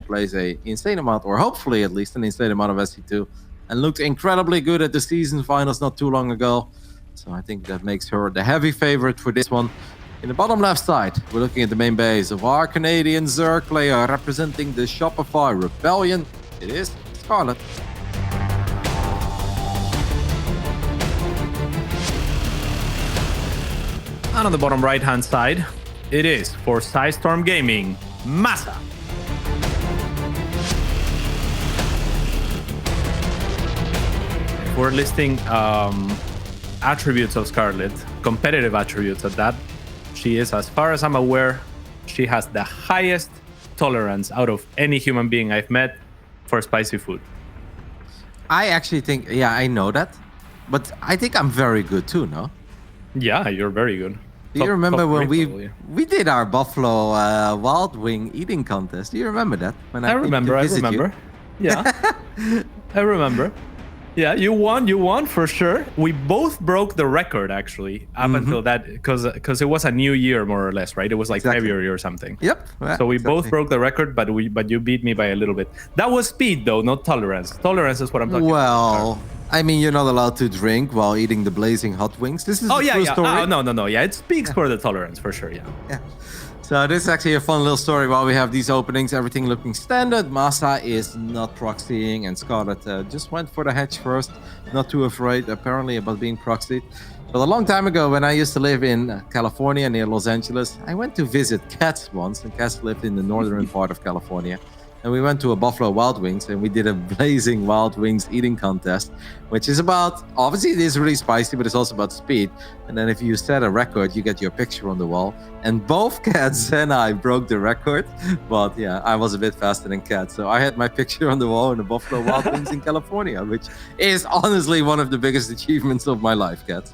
plays a insane amount, or hopefully at least an insane amount of SC2, and looked incredibly good at the season finals not too long ago. So I think that makes her the heavy favorite for this one. In the bottom left side, we're looking at the main base of our Canadian Zerg player representing the Shopify Rebellion. It is Scarlett. And on the bottom right-hand side, it is for Storm Gaming, MaSa. We're listing attributes of Scarlett, competitive attributes at that. She is, as far as I'm aware, she has the highest tolerance out of any human being I've met for spicy food. I actually think, yeah, I know that, but I think I'm very good too, no? Yeah, you're very good. Do you remember when we did our Buffalo Wild Wing eating contest? Do you remember that? When I remember. Yeah, I remember. Yeah, you won for sure. We both broke the record actually up until that, because it was a new year more or less, right? It was like February or something. Yep. So we both broke the record, but you beat me by a little bit. That was speed though, not tolerance. Tolerance is what I'm talking about. Well, I mean, you're not allowed to drink while eating the blazing hot wings. This is yeah. story. Oh, no. Yeah, it speaks for the tolerance for sure. Yeah. So this is actually a fun little story while we have these openings, everything looking standard. MaSa is not proxying, and Scarlett just went for the hedge first. Not too afraid, apparently, about being proxied. But a long time ago, when I used to live in California near Los Angeles, I went to visit Cats once, and Cats lived in the northern part of California. And we went to a Buffalo Wild Wings, and we did a blazing Wild Wings eating contest, which is about, obviously it is really spicy, but it's also about speed. And then if you set a record, you get your picture on the wall. And both Cats and I broke the record. But yeah, I was a bit faster than Cats. So I had my picture on the wall in the Buffalo Wild Wings in California, which is honestly one of the biggest achievements of my life, Cats.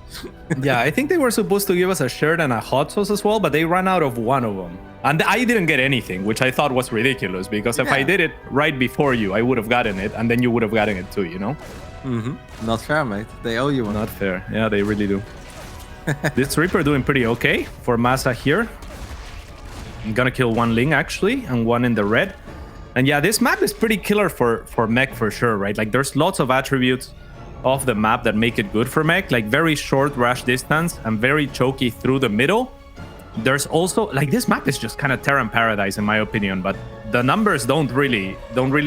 Yeah, I think they were supposed to give us a shirt and a hot sauce as well, but they ran out of one of them. And I didn't get anything, which I thought was ridiculous, because if I did it right before you, I would have gotten it, and then you would have gotten it too, you know? Not fair, mate. They owe you one. Not fair. Yeah, they really do. This Reaper doing pretty okay for MaSa here. I'm gonna kill one Ling, actually, and one in the red. And yeah, this map is pretty killer for mech for sure, right? Like, there's lots of attributes of the map that make it good for mech, like very short rush distance and very choky through the middle. There's also, like, this map is just kind of Terran Paradise in my opinion, but the numbers don't really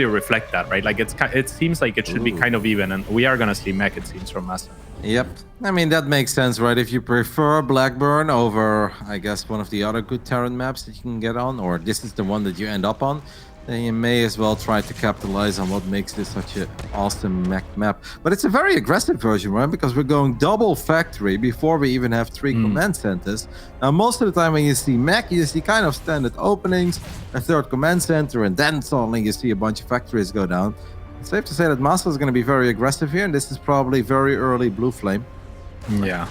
reflect that, right? Like, it seems like it should be kind of even, and we are gonna see mech, it seems, from MaSa. Yep. I mean, that makes sense, right? If you prefer Blackburn over, I guess, one of the other good Terran maps that you can get on, or this is the one that you end up on, then you may as well try to capitalize on what makes this such an awesome mech map. But it's a very aggressive version, right? Because we're going double factory before we even have 3 command centers. Now, most of the time when you see mech, you see kind of standard openings, a 3rd command center, and then suddenly you see a bunch of factories go down. It's safe to say that MaSa is going to be very aggressive here, and this is probably very early Blue Flame. Yeah.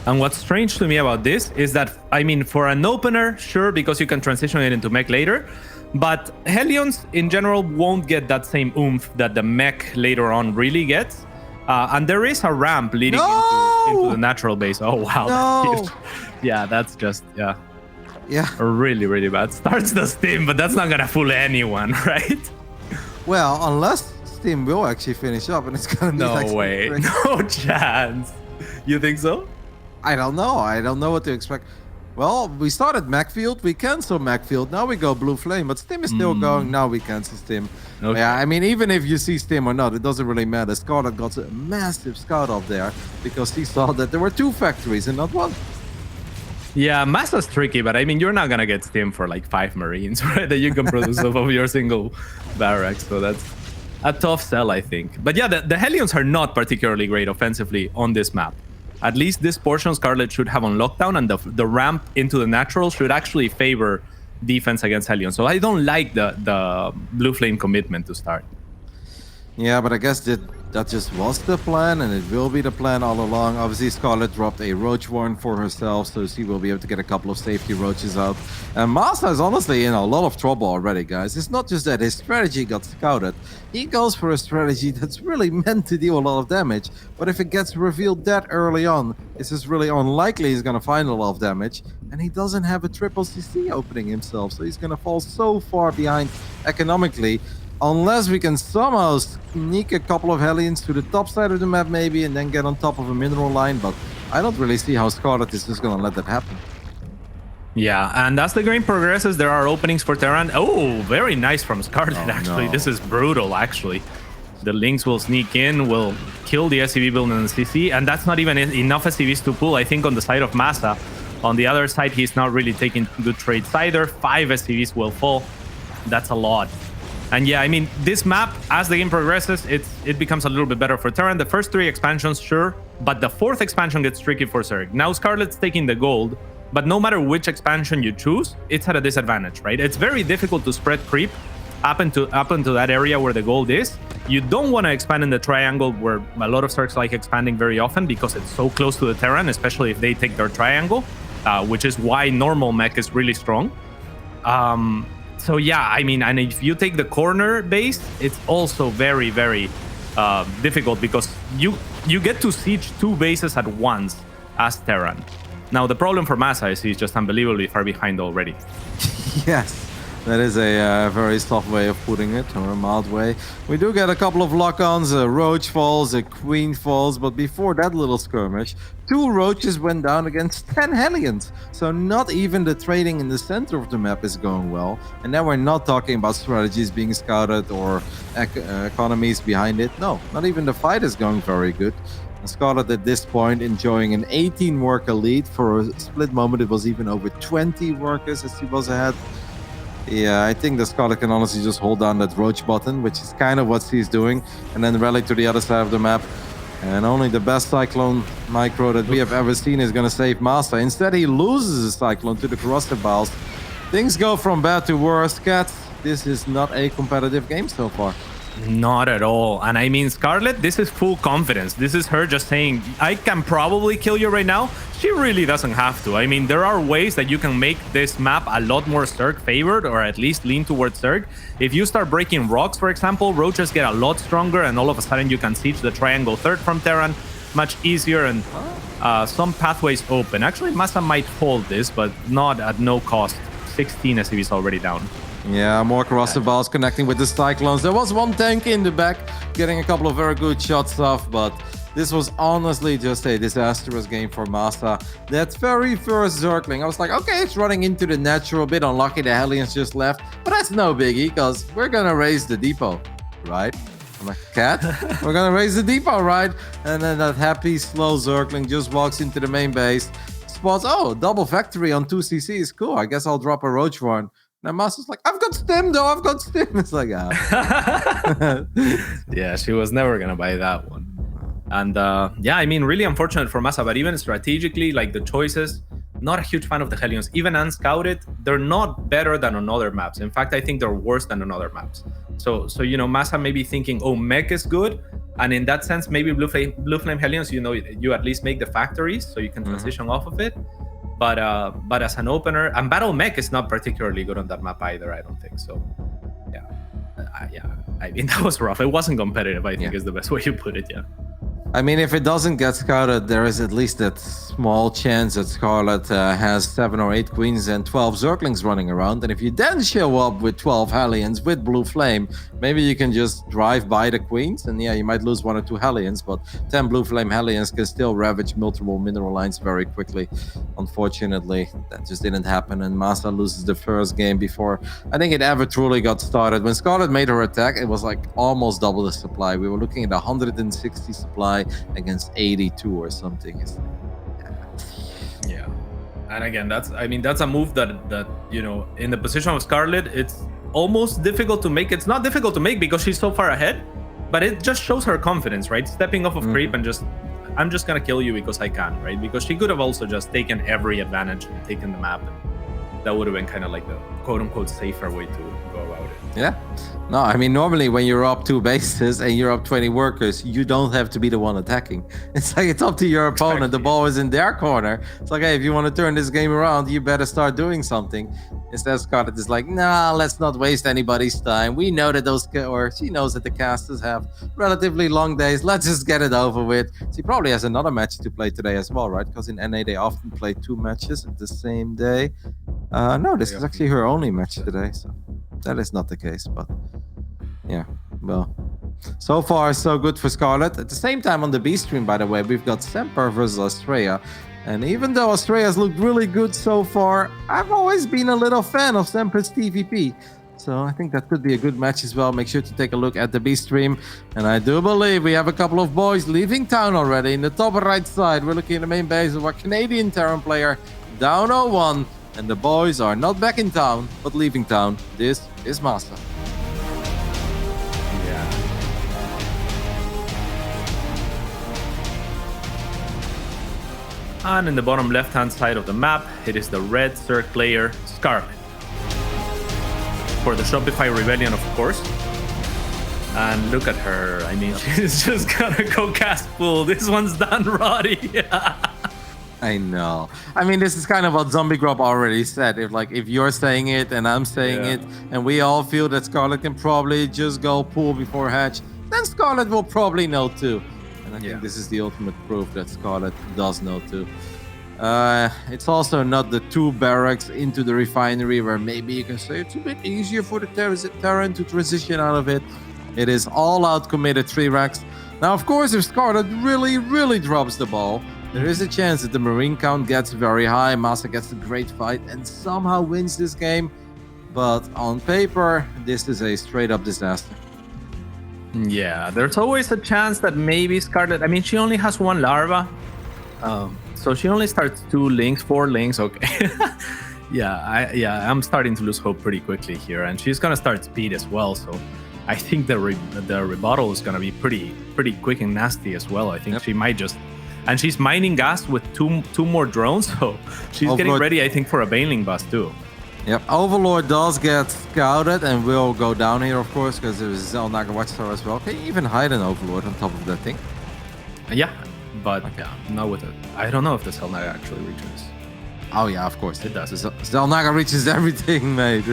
And what's strange to me about this is that, I mean, for an opener, sure, because you can transition it into mech later, but Hellions in general won't get that same oomph that the mech later on really gets. And there is a ramp leading into the natural base. Oh, wow. No. Yeah, that's just, yeah. Yeah. Really, really bad. Starts the Stim, but that's not going to fool anyone, right? Well, unless Steam will actually finish up, and it's going to be no way. No chance. You think so? I don't know. I don't know what to expect. Well, we started Macfield, we cancel Macfield, now we go Blue Flame, but Stim is still going, now we cancel Stim. Okay. Yeah, I mean, even if you see Stim or not, it doesn't really matter. Scarlett got a massive scout up there because he saw that there were 2 factories and not 1. Yeah, MaSa's tricky, but I mean, you're not going to get Stim for like 5 Marines, right? That you can produce off of your single barracks, so that's a tough sell, I think. But yeah, the Hellions are not particularly great offensively on this map. At least this portion Scarlett should have on lockdown, and the ramp into the natural should actually favor defense against Hellion. So I don't like the Blue Flame commitment to start. Yeah, but I guess that just was the plan, and it will be the plan all along. Obviously, Scarlett dropped a Roach Warren for herself, so she will be able to get a couple of safety roaches out. And MaSa is honestly in a lot of trouble already, guys. It's not just that his strategy got scouted. he goes for a strategy that's really meant to deal a lot of damage. But if it gets revealed that early on, it's just really unlikely he's gonna find a lot of damage. And he doesn't have a triple CC opening himself, so he's gonna fall so far behind economically. Unless we can somehow sneak a couple of Hellions to the top side of the map maybe, and then get on top of a mineral line, but I don't really see how Scarlett is just gonna let that happen. Yeah, and as the game progresses, there are openings for Terran. Oh, very nice from Scarlett, actually. No. This is brutal, actually. The Lynx will sneak in, will kill the SCV build and the CC, and that's not even enough SCVs to pull, I think, on the side of MaSa. On the other side, he's not really taking good trades either. 5 SCVs will fall. That's a lot. And yeah, I mean, this map, as the game progresses, it becomes a little bit better for Terran. The first 3 expansions, sure, but the 4th expansion gets tricky for Zerg. Now Scarlett's taking the gold, but no matter which expansion you choose, it's at a disadvantage, right? It's very difficult to spread creep up into that area where the gold is. You don't want to expand in the triangle where a lot of Zergs like expanding very often because it's so close to the Terran, especially if they take their triangle, which is why normal mech is really strong. So yeah, I mean, and if you take the corner base, it's also very, very difficult because you get to siege 2 bases at once as Terran. Now, the problem for MaSa is he's just unbelievably far behind already. Yes, that is a very soft way of putting it, or a mild way. We do get a couple of lock-ons, a Roach falls, a Queen falls, but before that little skirmish, 2 Roaches went down against 10 Hellions. So not even the trading in the center of the map is going well. And then we're not talking about strategies being scouted or economies behind it. No, not even the fight is going very good. And Scarlett at this point enjoying an 18 worker lead. For a split moment, it was even over 20 workers as he was ahead. Yeah, I think that Scarlett can honestly just hold down that Roach button, which is kind of what he's doing, and then rally to the other side of the map. And only the best Cyclone micro that we have ever seen is going to save MaSa. Instead, he loses a Cyclone to the Corrosive Biles. Things go from bad to worse. Cats, this is not a competitive game so far. Not at all. And I mean, Scarlett, this is full confidence. This is her just saying, I can probably kill you right now. She really doesn't have to. I mean, there are ways that you can make this map a lot more Zerg favored, or at least lean towards Zerg. If you start breaking rocks, for example, Roaches get a lot stronger, and all of a sudden you can siege the triangle third from Terran much easier, and some pathways open. Actually, MaSa might hold this, but not at no cost. 16 SCVs already down. Yeah, more Corrosive Biles connecting with the Cyclones. There was one tank in the back, getting a couple of very good shots off, but this was honestly just a disastrous game for MaSa. That very first Zergling, I was like, okay, it's running into the natural, bit unlucky the Hellions just left, but that's no biggie, because we're gonna raise the depot, right? I'm like, Cat, we're gonna raise the depot, right? And then that happy, slow Zergling just walks into the main base, spots, oh, double factory on 2 CCs, cool, I guess I'll drop a Roach one. Now MaSa's like, I've got Stim though, I've got Stim. It's like, Yeah, she was never gonna buy that one. And yeah, I mean, really unfortunate for MaSa, but even strategically, like the choices, not a huge fan of the Hellions. Even unscouted, they're not better than on other maps. In fact, I think they're worse than on other maps. So you know, MaSa may be thinking, oh, mech is good. And in that sense, maybe Blue Flame Hellions, you know, you at least make the factories so you can transition off of it. But as an opener, and Battle Mech is not particularly good on that map either, I don't think. So yeah, I mean, that was rough. It wasn't competitive, I think is the best way to put it, yeah. I mean, if it doesn't get scouted, there is at least that small chance that Scarlett has 7 or 8 queens and 12 Zerglings running around. And if you then show up with 12 Hellions with Blue Flame, maybe you can just drive by the queens. And yeah, you might lose 1 or 2 Hellions, but 10 Blue Flame Hellions can still ravage multiple mineral lines very quickly. Unfortunately, that just didn't happen. And MaSa loses the first game before I think it ever truly got started. When Scarlett made her attack, it was like almost double the supply. We were looking at 160 supply against 82 or something. Yeah, and again, that's a move that you know, in the position of Scarlett, it's almost difficult to make. It's not difficult to make because she's so far ahead, but it just shows her confidence, right? Stepping off of creep and just, I'm just gonna kill you because I can, right? Because she could have also just taken every advantage and taken the map, and that would have been kind of like quote-unquote safer way to go about it. Yeah. No, I mean, normally when you're up 2 bases and you're up 20 workers, you don't have to be the one attacking. It's like it's up to your opponent. The ball is in their corner. It's like, hey, if you want to turn this game around, you better start doing something. Instead, Scarlett is like, nah, let's not waste anybody's time. We know that she knows that the casters have relatively long days. Let's just get it over with. She probably has another match to play today as well, right? Because in NA, they often play 2 matches at the same day. No, this is actually her only match today, so that is not the case, but yeah, well, so far so good for Scarlett. At the same time on the B stream, by the way, we've got Semper versus Australia, and even though Australia's looked really good so far, I've always been a little fan of Semper's TVP, so I think that could be a good match as well. Make sure to take a look at the B stream, and I do believe we have a couple of boys leaving town already. In the top right side, we're looking at the main base of our Canadian Terran player, down 0-1. And the boys are not back in town, but leaving town. This is MaSa. Yeah. And in the bottom left-hand side of the map, it is the red Zerg player, Scarlett. For the Shopify Rebellion, of course. And look at her. I mean, she's just gonna go cast full. This one's done, Roddy. I know. I mean, this is kind of what Zombie Grub already said. If you're saying it and I'm saying it, and we all feel that Scarlett can probably just go pool before hatch, then Scarlett will probably know too. And I think this is the ultimate proof that Scarlett does know too. It's also not the 2 barracks into the refinery where maybe you can say it's a bit easier for the Terran to transition out of it. It is all out committed 3 racks. Now, of course, if Scarlett really drops the ball, there is a chance that the Marine count gets very high, MaSa gets a great fight, and somehow wins this game. But on paper, this is a straight-up disaster. Yeah, there's always a chance that maybe Scarlett... I mean, she only has 1 larva. So she only starts 2 links, 4 links, okay. I'm starting to lose hope pretty quickly here. And she's going to start speed as well, so... I think the rebuttal is going to be pretty quick and nasty as well. I think she might just... And she's mining gas with two more drones, so she's getting ready, I think, for a Baneling bust too. Yep, Overlord does get scouted and will go down here, of course, because there's Zelnaga Watchtower as well. Can you even hide an Overlord on top of that thing? Yeah, but not with it. I don't know if the Zelnaga actually reaches. Oh yeah, of course it does. Zelnaga reaches everything, mate.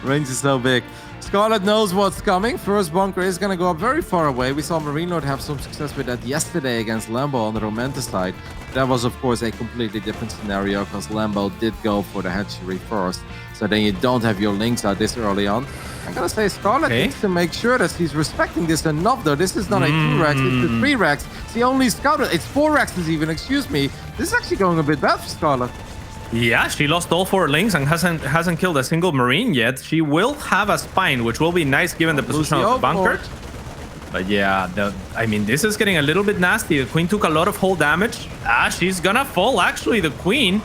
Range is so big. Scarlett knows what's coming. First bunker is going to go up very far away. We saw Marine Lord have some success with that yesterday against Lambo on the Romanta side. That was, of course, a completely different scenario because Lambo did go for the hatchery first. So then you don't have your links out this early on. I'm going to say Scarlett needs to make sure that he's respecting this enough, though. This is not a 2 racks, it's a 3 racks. She only scouted. It's 4 racks even, excuse me. This is actually going a bit bad for Scarlett. Yeah, she lost all 4 links and hasn't killed a single Marine yet. She will have a spine, which will be nice given the position of the bunker. But yeah, I mean, this is getting a little bit nasty. The Queen took a lot of hull damage. She's gonna fall, actually, the Queen.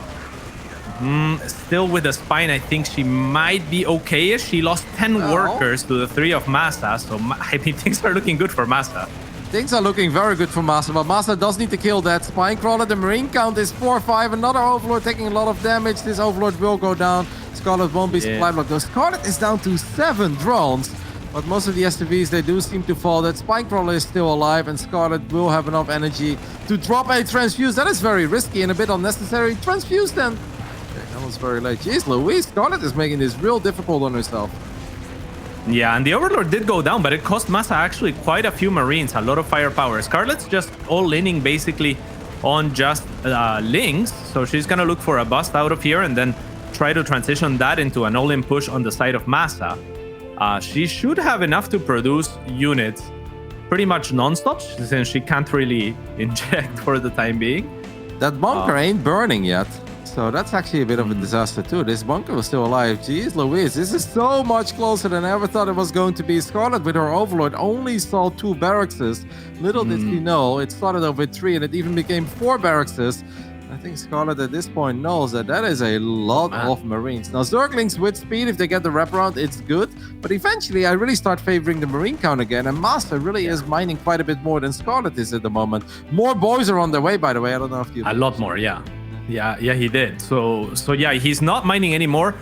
Still with the spine, I think she might be okay. She lost 10 workers to the 3 of MaSa, so I mean, things are looking good for MaSa. Things are looking very good for MaSa, but MaSa does need to kill that Spinecrawler. The Marine count is 4-5. Another Overlord taking a lot of damage. This Overlord will go down. Scarlett won't be supply blocked. Though Scarlett is down to 7 drones, but most of the SCVs, they do seem to fall. That Spinecrawler is still alive, and Scarlett will have enough energy to drop a Transfuse. That is very risky and a bit unnecessary. Transfuse then. Okay, that was very late. Jeez Louise, Scarlett is making this real difficult on herself. Yeah, and the Overlord did go down, but it cost MaSa actually quite a few Marines, a lot of firepower. Scarlett's just all leaning basically on just links, so she's gonna look for a bust out of here and then try to transition that into an all-in push on the side of MaSa. She should have enough to produce units pretty much non-stop, since she can't really inject for the time being. That bunker ain't burning yet. So that's actually a bit of a disaster too. This bunker was still alive. Jeez Louise, this is so much closer than I ever thought it was going to be. Scarlett with her Overlord only saw 2 barracks. Little did she know, it started off with 3 and it even became 4 barracks. I think Scarlett at this point knows that that is a lot of Marines. Now Zerglings with speed, if they get the wraparound, it's good. But eventually I really start favoring the Marine count again. And MaSa really is mining quite a bit more than Scarlett is at the moment. More boys are on their way, by the way. I don't know if you... A lot more, yeah. Yeah, he did. So yeah, he's not mining anymore.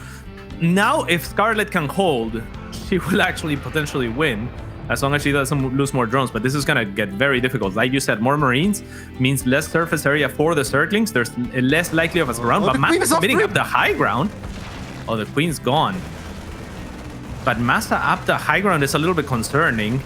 now if Scarlett can hold, she will actually potentially win, as long as she doesn't lose more drones. But this is gonna get very difficult. Like you said, more Marines means less surface area for the Zerglings. There's less likely of a surround. But MaSa is bidding up the high ground. Oh, the Queen's gone. But MaSa up the high ground is a little bit concerning.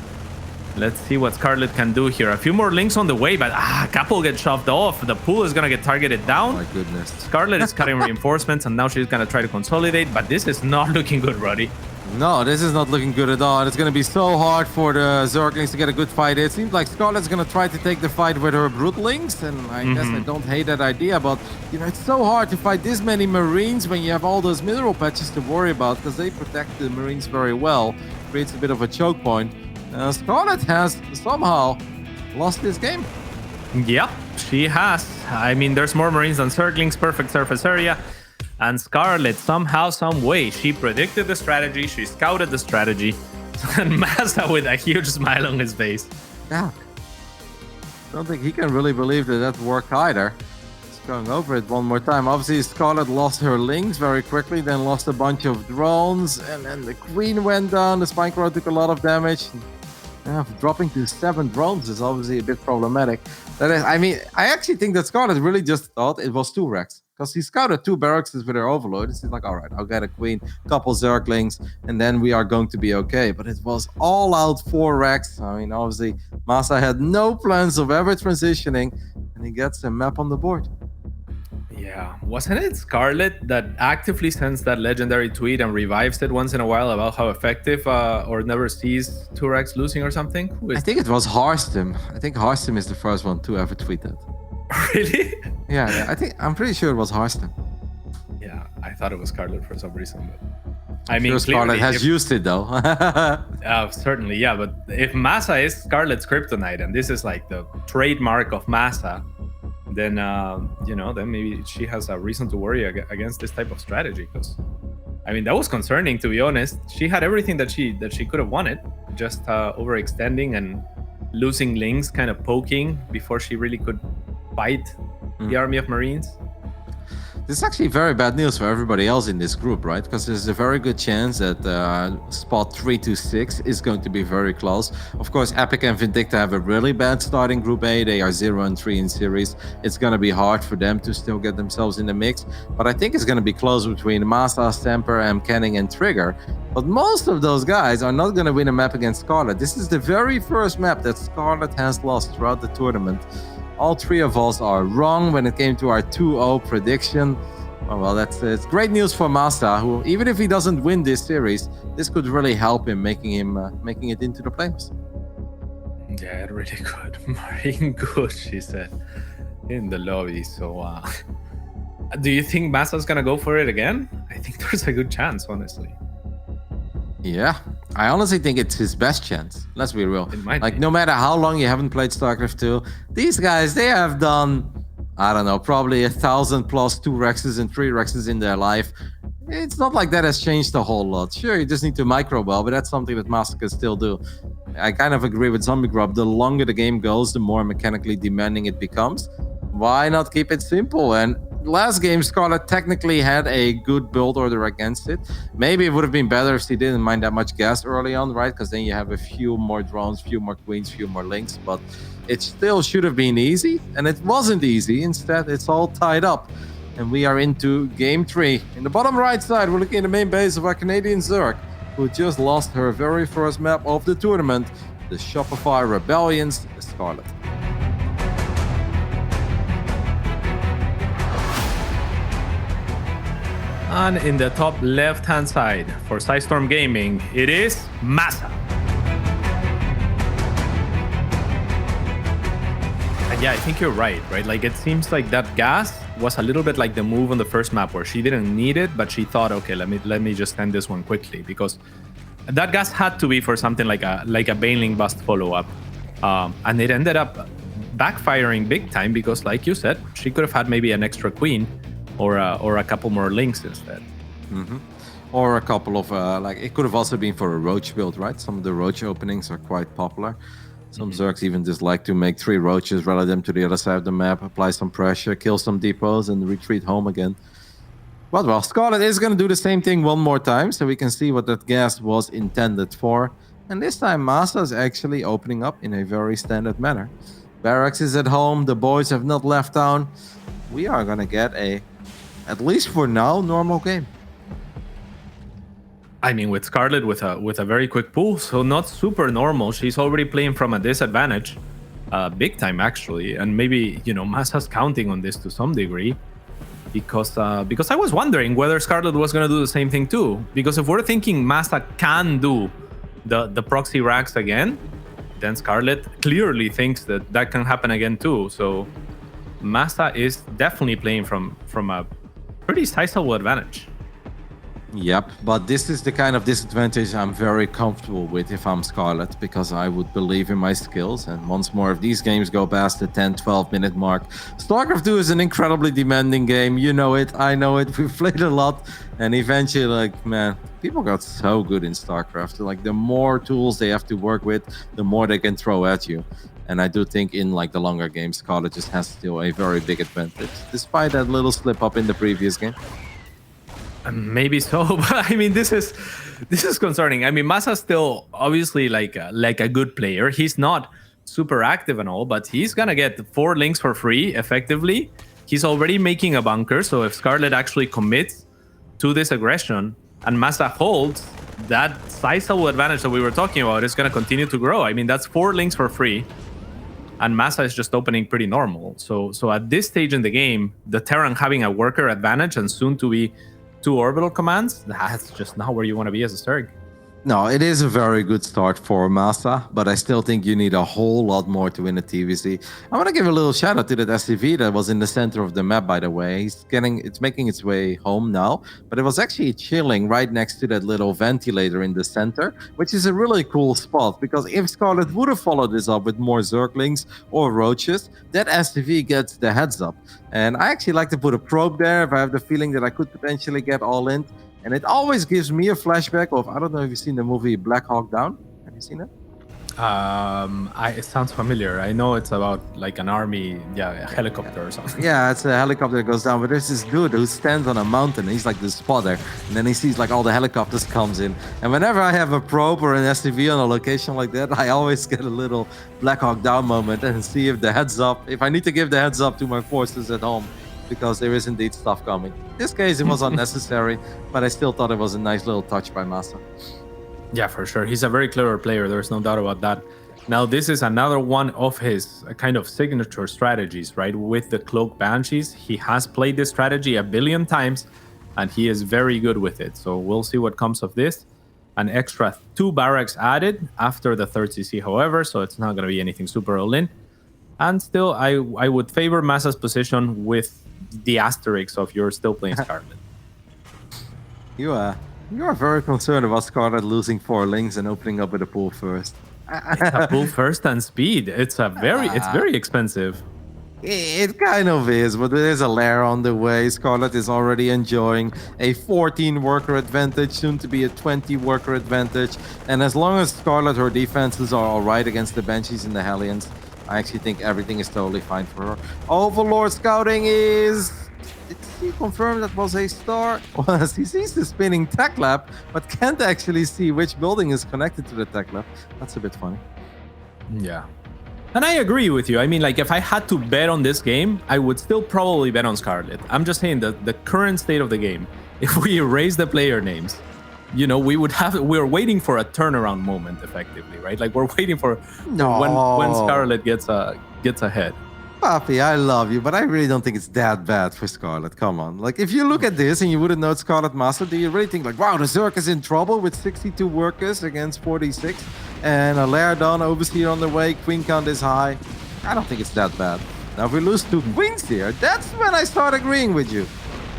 Let's see what Scarlett can do here. A few more links on the way, but Couple gets shoved off. The pool is gonna get targeted down. Oh my goodness. Scarlett is cutting reinforcements, and now she's gonna try to consolidate. But this is not looking good, Roddy. No, this is not looking good at all. It's going to be so hard for the Zerglings to get a good fight. It seems like Scarlett's going to try to take the fight with her Broodlings, and I guess I don't hate that idea, but you know, it's so hard to fight this many Marines when you have all those mineral patches to worry about, because they protect the Marines very well. Creates a bit of a choke point. Scarlett has somehow lost this game. Yep, she has. I mean, there's more Marines than Zerglings, perfect surface area. And Scarlett, somehow, some way, she predicted the strategy, she scouted the strategy, and MaSa with a huge smile on his face. Yeah. Don't think he can really believe that worked either. Just going over it one more time. Obviously, Scarlett lost her links very quickly, then lost a bunch of drones, and then the Queen went down. The Spine Crow took a lot of damage. Yeah, dropping to 7 drones is obviously a bit problematic. That is, I mean, I actually think that Scarlett really just thought it was 2 Rex. Because he scouted 2 barracks with her Overlord. He's like, all right, I'll get a Queen, couple Zerglings, and then we are going to be okay. But it was all out 4 Rex. I mean, obviously, MaSa had no plans of ever transitioning, and he gets a map on the board. Yeah, wasn't it Scarlett that actively sends that legendary tweet and revives it once in a while about how effective or never sees 2 Rex losing or something? I think it was Harstem. I think Harstem is the first one to ever tweet that. Really? Yeah, I'm pretty sure it was Harstem. Yeah, I thought it was Scarlett for some reason. But I mean, Scarlett has used it though. Certainly, yeah. But if MaSa is Scarlett's kryptonite, and this is like the trademark of MaSa, then then maybe she has a reason to worry against this type of strategy. Because I mean, that was concerning, to be honest. She had everything that she could have wanted, just overextending and losing links, kind of poking before she really could fight the army of Marines. This is actually very bad news for everybody else in this group, right? Because there's a very good chance that spot 3 to 6 is going to be very close. Of course, Epic and Vindicta have a really bad start in Group A. They are 0-3 in series. It's going to be hard for them to still get themselves in the mix. But I think it's going to be close between MaSa, Stamper, Canning, and Trigger. But most of those guys are not going to win a map against Scarlett. This is the very first map that Scarlett has lost throughout the tournament. All 3 of us are wrong when it came to our 2-0 prediction. Oh, well, it's great news for MaSa, who, even if he doesn't win this series, this could really help him making it into the playoffs. Yeah, really good. Marine good, she said, in the lobby. So, do you think MaSa's gonna go for it again? I think there's a good chance, honestly. Yeah, I honestly think it's his best chance. Let's be real. It might be. No matter how long you haven't played StarCraft 2, these guys, they have done, I don't know, probably 1,000 plus 2 Rexes and 3 Rexes in their life. It's not like that has changed a whole lot. Sure, you just need to micro well, but that's something that MaSa can still do. I kind of agree with Zombie Grub. The longer the game goes, the more mechanically demanding it becomes. Why not keep it simple? And last game, Scarlett technically had a good build order against it. Maybe it would have been better if she didn't mind that much gas early on, right? Because then you have a few more drones, few more queens, few more links. But it still should have been easy, and it wasn't easy. Instead, it's all tied up. And we are into game 3. In the bottom right side, we're looking at the main base of our Canadian Zerg, who just lost her very first map of the tournament, the Shopify Rebellions, Scarlett. And in the top left-hand side for Psystorm Gaming, it is MaSa. And yeah, I think you're right? Like, it seems like that gas was a little bit like the move on the first map where she didn't need it, but she thought, okay, let me just end this one quickly, because that gas had to be for something like a Baneling Bust follow-up. And it ended up backfiring big time because, like you said, she could have had maybe an extra queen or a couple more links instead. Mm-hmm. Or a couple of, it could have also been for a roach build, right? Some of the roach openings are quite popular. Some Zergs even just like to make 3 roaches, rally them to the other side of the map, apply some pressure, kill some depots, and retreat home again. Well, Scarlett is going to do the same thing one more time, so we can see what that gas was intended for. And this time, MaSa is actually opening up in a very standard manner. Barracks is at home. The boys have not left town. We are going to get a, at least for now, normal game. I mean, with Scarlett with a very quick pull, so not super normal. She's already playing from a disadvantage, big time actually, and maybe MaSa's counting on this to some degree, because I was wondering whether Scarlett was gonna do the same thing too. Because if we're thinking MaSa can do the proxy racks again, then Scarlett clearly thinks that can happen again too. So MaSa is definitely playing from a pretty sizable advantage. Yep, but this is the kind of disadvantage I'm very comfortable with if I'm Scarlett, because I would believe in my skills. And once more, if these games go past the 10-12 minute mark, StarCraft 2 is an incredibly demanding game. You know it, I know it, we've played a lot. And eventually, like, man, people got so good in StarCraft. Like, the more tools they have to work with, the more they can throw at you. And I do think in like the longer games, Scarlett just has still a very big advantage, despite that little slip up in the previous game. Maybe so, but I mean, this is concerning. I mean, MaSa's still obviously like a good player. He's not super active and all, but he's gonna get 4 links for free effectively. He's already making a bunker, so if Scarlett actually commits to this aggression and MaSa holds, that sizable advantage that we were talking about is gonna continue to grow. I mean, that's 4 links for free, and MaSa is just opening pretty normal. So at this stage in the game, the Terran having a worker advantage and soon to be 2 orbital commands, that's just not where you want to be as a Zerg. No, it is a very good start for MaSa, but I still think you need a whole lot more to win a TVC. I want to give a little shout out to that SCV that was in the center of the map, by the way. It's making its way home now, but it was actually chilling right next to that little ventilator in the center, which is a really cool spot, because if Scarlett would have followed this up with more Zerglings or Roaches, that SCV gets the heads up. And I actually like to put a probe there if I have the feeling that I could potentially get all in. And it always gives me a flashback of, I don't know if you've seen the movie Black Hawk Down. Have you seen it? It sounds familiar. I know it's about like an army, a helicopter or something. Yeah, it's a helicopter that goes down, but there's this dude who stands on a mountain, and he's like the spotter, and then he sees like all the helicopters comes in. And whenever I have a probe or an SCV on a location like that, I always get a little Black Hawk Down moment and see if the heads up, if I need to give the heads up to my forces at home, because there is indeed stuff coming. In this case, it was unnecessary, but I still thought it was a nice little touch by MaSa. Yeah, for sure. He's a very clever player. There's no doubt about that. Now, this is another one of his kind of signature strategies, right? With the Cloak Banshees, he has played this strategy a billion times, and he is very good with it. So we'll see what comes of this. An extra 2 barracks added after the 3rd CC, however, so it's not going to be anything super all-in. And still, I would favor MaSa's position with the asterisk of you're still playing Scarlett. You are very concerned about Scarlett losing 4 links and opening up with a pool first. It's a pull first and speed. It's very expensive. It kind of is, but there's a lair on the way. Scarlett is already enjoying a 14 worker advantage, soon to be a 20 worker advantage. And as long as Scarlett, her defenses are alright against the Banshees and the Hellions, I actually think everything is totally fine for her. Overlord scouting is... Did he confirm that was a star? Well, he sees the spinning tech lab, but can't actually see which building is connected to the tech lab. That's a bit funny. Yeah. And I agree with you. I mean, like, if I had to bet on this game, I would still probably bet on Scarlett. I'm just saying that the current state of the game, if we erase the player names, we're waiting for a turnaround moment, effectively, right? Like, we're waiting for when Scarlett gets ahead. Papi, I love you, but I really don't think it's that bad for Scarlett. Come on. Like, if you look at this and you wouldn't know it's Scarlett MaSa, do you really think, like, wow, the Zerg is in trouble with 62 workers against 46 and a lair down, Overseer on the way, Queen count is high? I don't think it's that bad. Now, if we lose 2 queens here, that's when I start agreeing with you.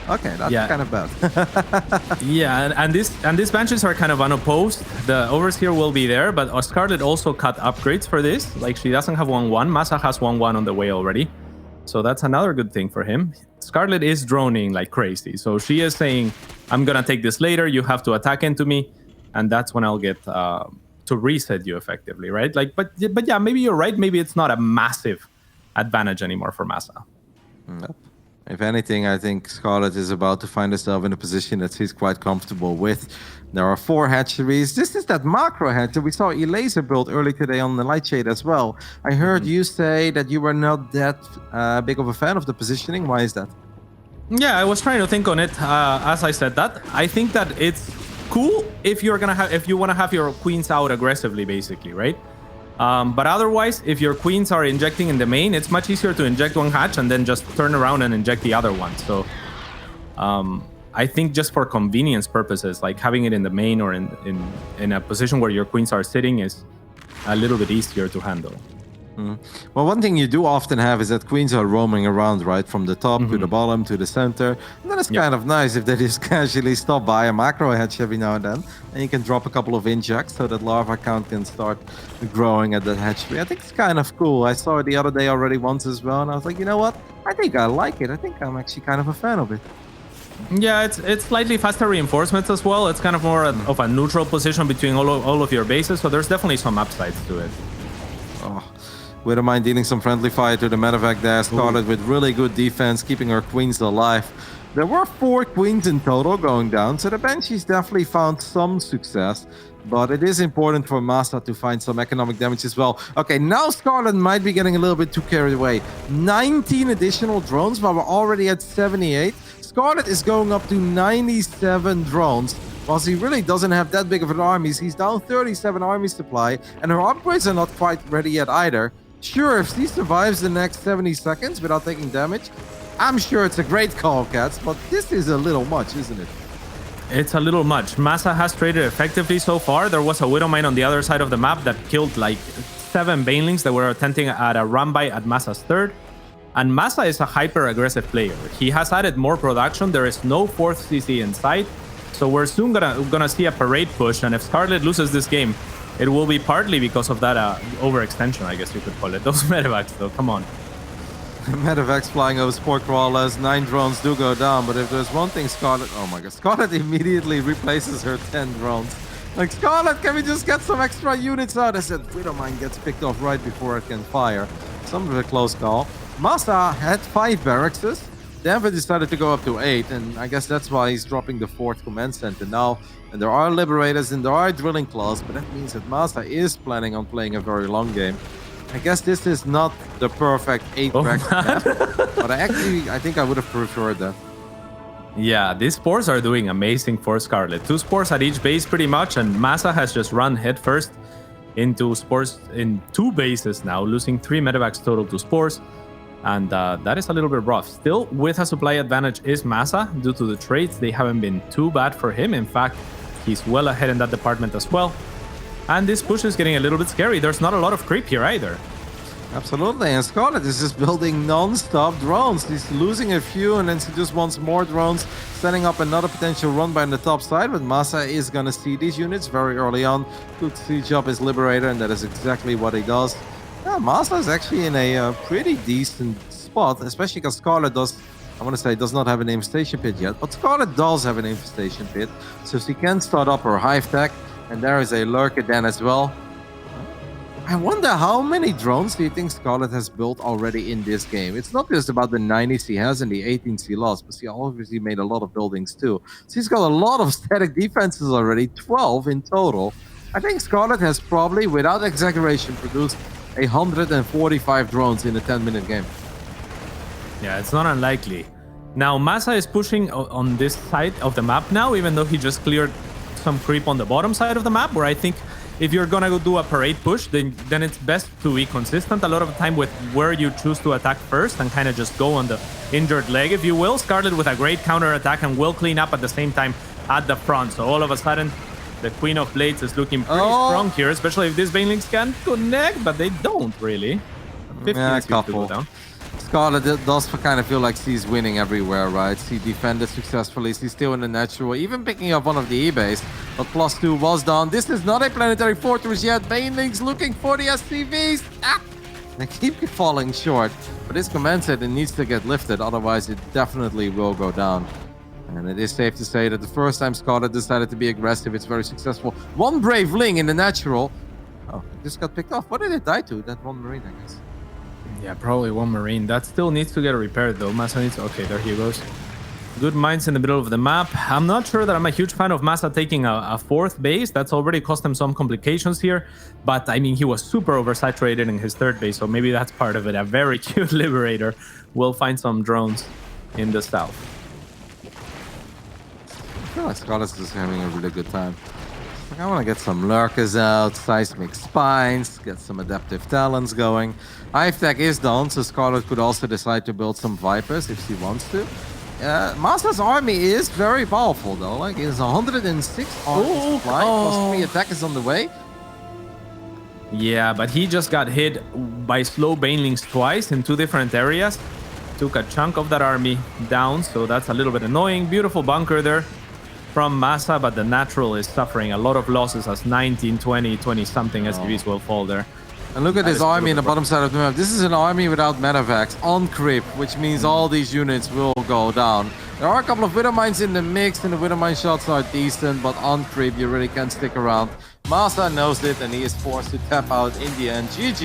Okay, that's kind of bad. Yeah, and these benches are kind of unopposed. The Overseer will be there, but Scarlett also cut upgrades for this. Like, she doesn't have 1-1. MaSa has 1-1 on the way already. So that's another good thing for him. Scarlett is droning like crazy. So she is saying, I'm going to take this later. You have to attack into me. And that's when I'll get to reset you effectively, right? Like, but yeah, maybe you're right. Maybe it's not a massive advantage anymore for MaSa. Yep. If anything, I think Scarlett is about to find herself in a position that she's quite comfortable with. There are 4 hatcheries. This is that macro hatchery. We saw Elaser build early today on the Lightshade as well. I heard you say that you were not that big of a fan of the positioning. Why is that? Yeah, I was trying to think on it as I said that. I think that it's cool if you want to have your queens out aggressively, basically, right? But otherwise, if your queens are injecting in the main, it's much easier to inject one hatch and then just turn around and inject the other one. So I think just for convenience purposes, like having it in the main or in a position where your queens are sitting is a little bit easier to handle. Well, one thing you do often have is that queens are roaming around, right? From the top to the bottom to the center. And then it's kind of nice if they just casually stop by a macro hatch every now and then. And you can drop a couple of injects so that larva count can start growing at that hatchery. I think it's kind of cool. I saw it the other day already once as well. And I was like, you know what? I think I like it. I think I'm actually kind of a fan of it. Yeah, it's slightly faster reinforcements as well. It's kind of more of a neutral position between all of your bases. So there's definitely some upsides to it. Oh. Wouldn't mind dealing some friendly fire to the medevac there. Scarlett with really good defense, keeping her queens alive. There were 4 queens in total going down, so the Banshees definitely found some success. But it is important for MaSa to find some economic damage as well. Okay, now Scarlett might be getting a little bit too carried away. 19 additional drones, but we're already at 78. Scarlett is going up to 97 drones. Whilst he really doesn't have that big of an army, he's down 37 army supply, and her upgrades are not quite ready yet either. Sure, if she survives the next 70 seconds without taking damage, I'm sure it's a great call, Cats, but this is a little much, isn't it? It's a little much. MaSa has traded effectively so far. There was a Widowmine on the other side of the map that killed like 7 Banelings that were attempting at a run-by at MaSa's third. And MaSa is a hyper-aggressive player. He has added more production. There is no 4th CC in sight. So we're soon gonna see a parade push. And if Scarlett loses this game, it will be partly because of that overextension, I guess you could call it. Those medevacs, though, come on. Medevacs flying over spore crawlers, 9 drones do go down, but if there's one thing Scarlett... Oh my god, Scarlett immediately replaces her 10 drones. Like, Scarlett, can we just get some extra units out? I said, Widowmine gets picked off right before it can fire. Some of a close call. MaSa had 5 barracks. Denver decided to go up to 8, and I guess that's why he's dropping the 4th command center now. And there are liberators and there are drilling claws, but that means that MaSa is planning on playing a very long game. I guess this is not the perfect 8 barracks map, but I think I would have preferred that. Yeah, these spores are doing amazing for Scarlett. 2 spores at each base pretty much, and MaSa has just run headfirst into spores in 2 bases now, losing 3 medevacs total to spores. And that is a little bit rough. Still, with a supply advantage is MaSa. Due to the trades, they haven't been too bad for him. In fact, he's well ahead in that department as well. And this push is getting a little bit scary. There's not a lot of creep here either. Absolutely, and Scarlett is just building non-stop drones. He's losing a few, and then she just wants more drones, setting up another potential run by on the top side. But MaSa is going to see these units very early on. Could siege up his Liberator, and that is exactly what he does. Yeah, MaSa is actually in a pretty decent spot, especially because Scarlett does not have an infestation pit yet, but Scarlett does have an infestation pit, so she can start up her hive tech, and there is a lurker then as well. I wonder how many drones do you think Scarlett has built already in this game? It's not just about the 90 she has and the 18 she lost, but she obviously made a lot of buildings too. She's got a lot of static defenses already, 12 in total. I think Scarlett has probably, without exaggeration, produced 145 drones in a 10-minute game. Yeah, it's not unlikely. Now, MaSa is pushing on this side of the map now, even though he just cleared some creep on the bottom side of the map, where I think if you're gonna go do a parade push, then it's best to be consistent a lot of the time with where you choose to attack first and kind of just go on the injured leg, if you will. Scarlett with a great counter attack and will clean up at the same time at the front. So all of a sudden, the Queen of Blades is looking pretty strong here, especially if these Banelings can connect, but they don't really. 15 seems to go down. Scarlett does kind of feel like she's winning everywhere, right? She defended successfully. She's still in the natural, even picking up one of the E-base. But +2 was done. This is not a planetary fortress yet. Banelings looking for the SCVs. They keep falling short. But this command set, it needs to get lifted, otherwise it definitely will go down. And it is safe to say that the first time Scarlett decided to be aggressive, it's very successful. 1 Brave Ling in the natural. Oh, it just got picked off. What did it die to? That 1 Marine, I guess. Yeah, probably one Marine. That still needs to get repaired though. MaSa needs... Okay, there he goes. Good mines in the middle of the map. I'm not sure that I'm a huge fan of MaSa taking a fourth base. That's already caused him some complications here. But I mean, he was super oversaturated in his third base, so maybe that's part of it. A very cute Liberator will find some drones in the south. I feel like Scarlett is having a really good time. Like, I want to get some lurkers out, seismic spines, get some adaptive talents going. Hive tech is done, so Scarlett could also decide to build some Vipers if she wants to. MaSa's army is very powerful though. Like, it's 106 armies supply, plus 3 attackers on the way. Yeah, but he just got hit by slow banelings twice in 2 different areas. Took a chunk of that army down, so that's a little bit annoying. Beautiful bunker there from MaSa, but the natural is suffering a lot of losses as 19, 20, 20-something SCVs will fall there. And look at this army in the bottom side of the map. This is an army without medevacs on creep, which means all these units will go down. There are a couple of Widow Mines in the mix, and the Widow Mine shots are decent, but on creep you really can't stick around. MaSa knows it, and he is forced to tap out in the end. GG.